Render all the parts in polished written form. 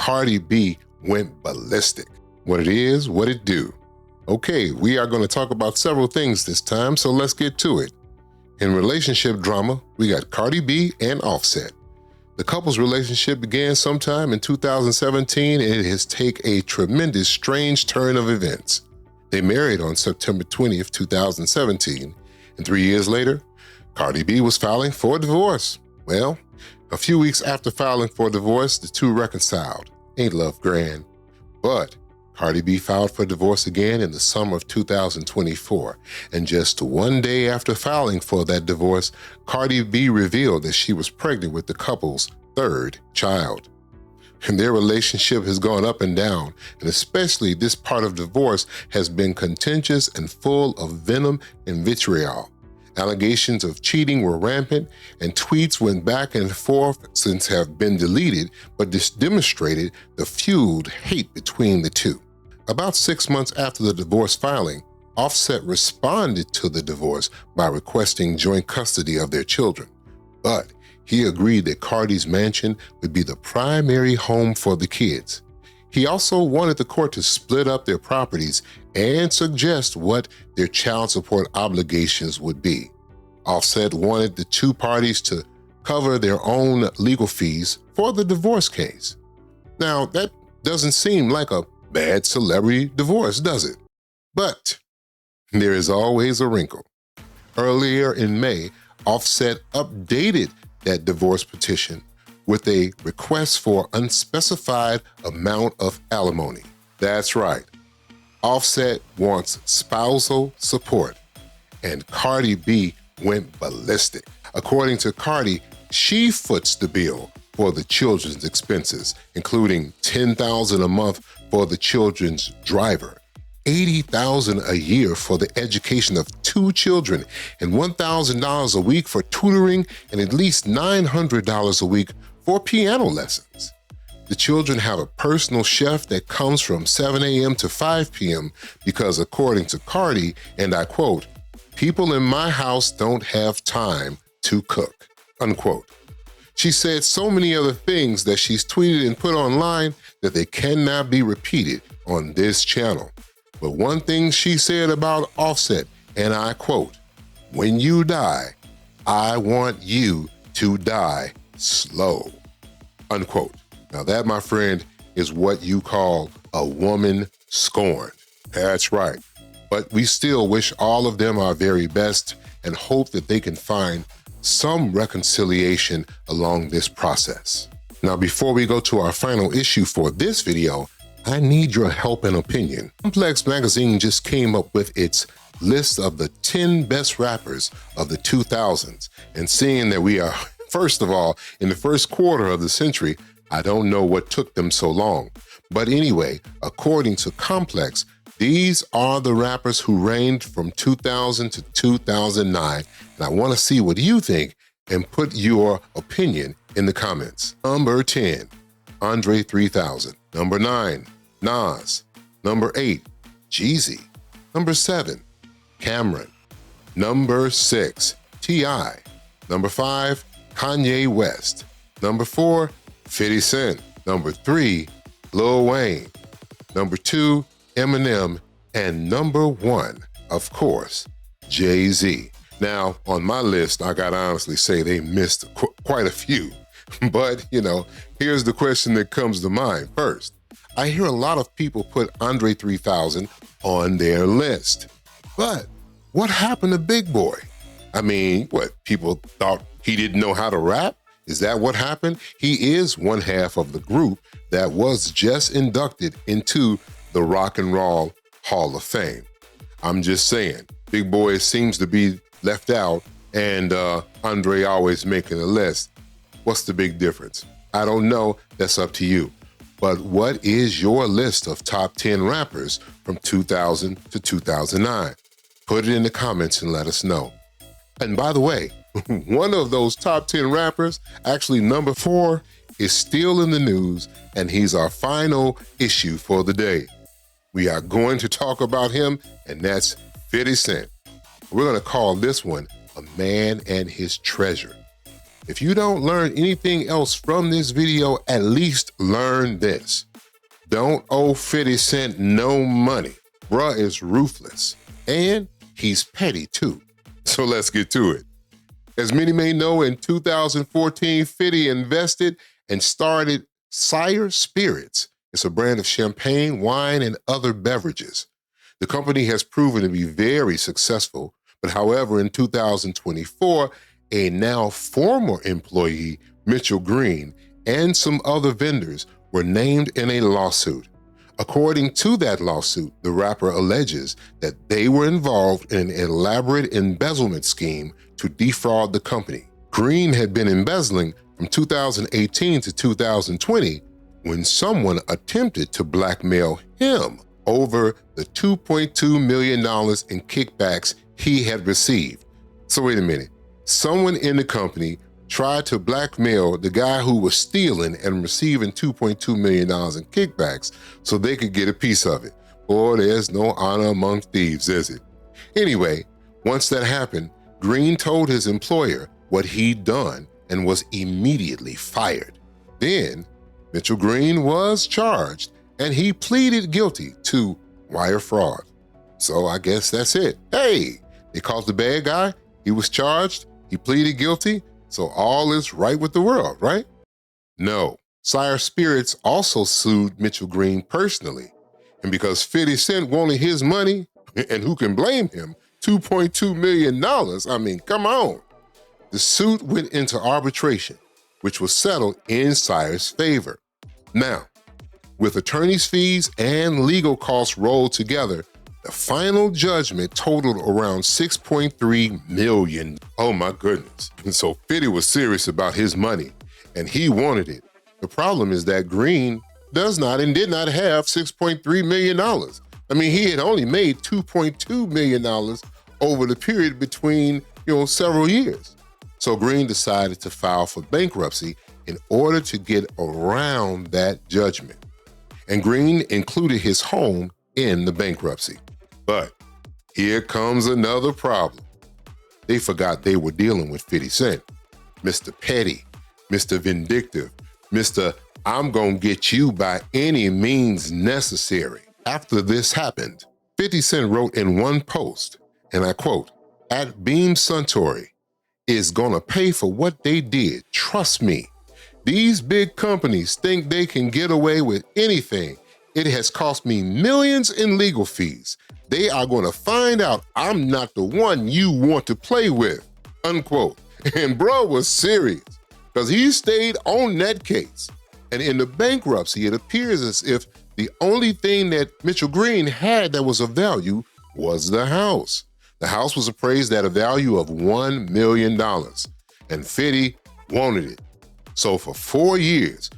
Cardi B went ballistic. What it is, what it do. Okay, we are going to talk about several things this time, so let's get to it. In relationship drama, we got Cardi B and Offset. The couple's relationship began sometime in 2017, and it has taken a tremendous, strange turn of events. They married on September 20th, 2017, and 3 years later, Cardi B was filing for a divorce. Well, a few weeks after filing for divorce, the two reconciled. Ain't love grand? But Cardi B filed for divorce again in the summer of 2024, and just one day after filing for that divorce, Cardi B revealed that she was pregnant with the couple's third child. And their relationship has gone up and down, and especially this part of divorce has been contentious and full of venom and vitriol. Allegations of cheating were rampant, and tweets went back and forth since have been deleted, but this demonstrated the feud hate between the two. About 6 months after the divorce filing, Offset responded to the divorce by requesting joint custody of their children. But he agreed that Cardi's mansion would be the primary home for the kids. He also wanted the court to split up their properties and suggest what their child support obligations would be. Offset wanted the two parties to cover their own legal fees for the divorce case. Now, that doesn't seem like a bad celebrity divorce, does it? But there is always a wrinkle. Earlier in May, Offset updated that divorce petition with a request for unspecified amount of alimony. That's right. Offset wants spousal support, and Cardi B went ballistic. According to Cardi, she foots the bill for the children's expenses, including $10,000 a month for the children's driver, $80,000 a year for the education of 2 children, and $1,000 a week for tutoring, and at least $900 a week for piano lessons. The children have a personal chef that comes from 7 a.m. to 5 p.m. because, according to Cardi, and I quote, "People in my house don't have time to cook," unquote. She said so many other things that she's tweeted and put online that they cannot be repeated on this channel. But one thing she said about Offset, and I quote, "When you die, I want you to die slow," unquote. Now that, my friend, is what you call a woman scorned. That's right. But we still wish all of them our very best and hope that they can find some reconciliation along this process. Now, before we go to our final issue for this video, I need your help and opinion. Complex Magazine just came up with its list of the 10 best rappers of the 2000s. And seeing that we are, first of all, in the first quarter of the century, I don't know what took them so long. But anyway, according to Complex, these are the rappers who reigned from 2000 to 2009. And I want to see what you think and put your opinion in the comments. Number 10, Andre 3000. Number 9, Nas. Number 8, Jeezy. Number 7, Cameron. Number 6, T.I. Number 5, Kanye West. Number 4, 50 Cent. Number 3, Lil Wayne. Number 2, Eminem. And number 1, of course, Jay-Z. Now, on my list, I gotta honestly say they missed quite a few. But, here's the question that comes to mind first. I hear a lot of people put Andre 3000 on their list. But what happened to Big Boy? I mean, what, people thought he didn't know how to rap? Is that what happened? He is one half of the group that was just inducted into the Rock and Roll Hall of Fame. I'm just saying, Big Boy seems to be left out, and Andre always making a list. What's the big difference? I don't know. That's up to you. But what is your list of top 10 rappers from 2000 to 2009? Put it in the comments and let us know. And by the way, one of those top 10 rappers, actually number 4, is still in the news, and he's our final issue for the day. We are going to talk about him, and that's 50 Cent. We're going to call this one A Man and His Treasure. If you don't learn anything else from this video, at least learn this. Don't owe 50 Cent no money. Bruh is ruthless. And he's petty too. So let's get to it. As many may know, in 2014, Fiddy invested and started Sire Spirits. It's a brand of champagne, wine, and other beverages. The company has proven to be very successful, but however, in 2024, a now former employee, Mitchell Green, and some other vendors were named in a lawsuit. According to that lawsuit, the rapper alleges that they were involved in an elaborate embezzlement scheme to defraud the company. Green had been embezzling from 2018 to 2020 when someone attempted to blackmail him over the $2.2 million in kickbacks he had received. So wait a minute, someone in the company tried to blackmail the guy who was stealing and receiving $2.2 million in kickbacks so they could get a piece of it. Boy, there's no honor among thieves, is it? Anyway, once that happened, Green told his employer what he'd done and was immediately fired. Then, Mitchell Green was charged and he pleaded guilty to wire fraud. So I guess that's it. Hey, they caught the bad guy, he was charged, he pleaded guilty, so all is right with the world, right? No, Sire Spirits also sued Mitchell Green personally. And because 50 Cent wanted his money, and who can blame him, $2.2 million, I mean, come on. The suit went into arbitration, which was settled in Sire's favor. Now, with attorney's fees and legal costs rolled together, the final judgment totaled around $6.3 million. Oh my goodness. And so Fiddy was serious about his money and he wanted it. The problem is that Green does not and did not have $6.3 million. I mean, he had only made $2.2 million over the period between, several years. So Green decided to file for bankruptcy in order to get around that judgment. And Green included his home in the bankruptcy. But here comes another problem. They forgot they were dealing with 50 Cent, Mr. Petty, Mr. Vindictive, Mr. I'm gonna get you by any means necessary. After this happened, 50 Cent wrote in one post, and I quote, "At Beam Suntory is gonna pay for what they did, trust me. These big companies think they can get away with anything. It has cost me millions in legal fees. They are going to find out I'm not the one you want to play with," unquote. And bro was serious because he stayed on that case. And in the bankruptcy, it appears as if the only thing that Mitchell Green had that was of value was the house. The house was appraised at a value of $1 million, and Fiddy wanted it. So for 4 years,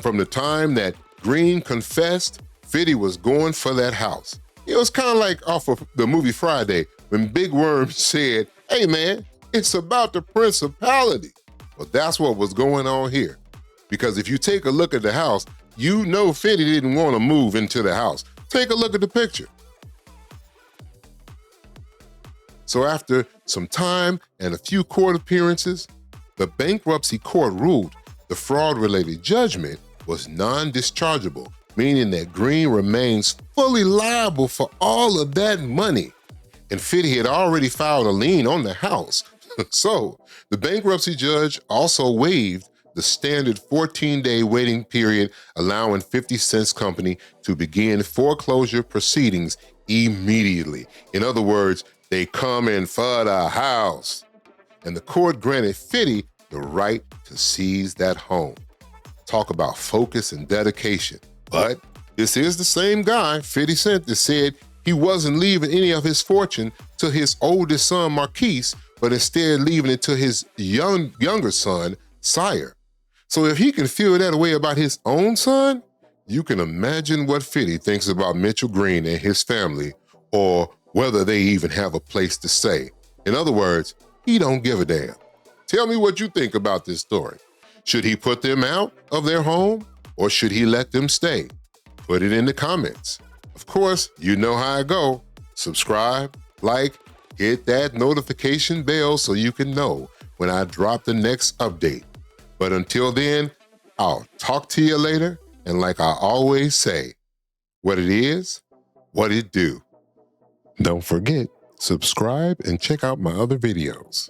from the time that Green confessed, Fiddy was going for that house. It was kind of like off of the movie Friday when Big Worm said, "Hey man, it's about the principality." Well, that's what was going on here. Because if you take a look at the house, you know Fiddy didn't want to move into the house. Take a look at the picture. So after some time and a few court appearances, the bankruptcy court ruled the fraud-related judgment was non-dischargeable, meaning that Green remains fully liable for all of that money. And Fiddy had already filed a lien on the house. So the bankruptcy judge also waived the standard 14-day waiting period, allowing 50 Cent's company to begin foreclosure proceedings immediately. In other words, they come in for the house. And the court granted Fiddy the right to seize that home. Talk about focus and dedication. But this is the same guy, 50 Cent, that said he wasn't leaving any of his fortune to his oldest son, Marquise, but instead leaving it to his younger son, Sire. So if he can feel that way about his own son, you can imagine what Fiddy thinks about Mitchell Green and his family, or whether they even have a place to stay. In other words, he don't give a damn. Tell me what you think about this story. Should he put them out of their home, or should he let them stay? Put it in the comments. Of course, you know how I go. Subscribe, like, hit that notification bell so you can know when I drop the next update. But until then, I'll talk to you later, and like I always say, what it is, what it do. Don't forget, subscribe and check out my other videos.